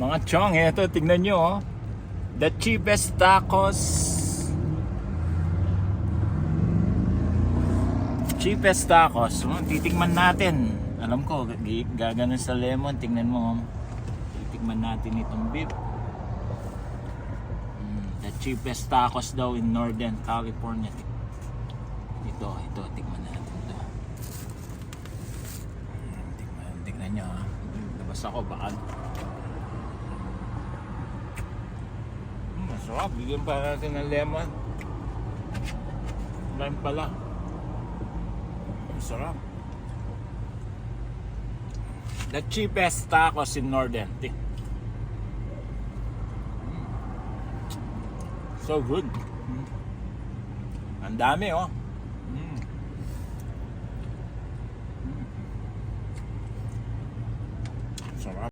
Mga chong, ito, tingnan nyo, oh. The cheapest tacos. Cheapest tacos. Titikman natin. Alam ko, gaganon sa lemon. Tingnan mo. Titikman natin itong beef. The cheapest tacos daw in Northern California. Ito, tikman natin ito. Tingnan nyo, ha. Labas ako, baka. Masarap. Bigyan pa natin ng lemon. Lime pala. Masarap. The cheapest tacos in Northern. So good. Ang dami, oh. Sarap.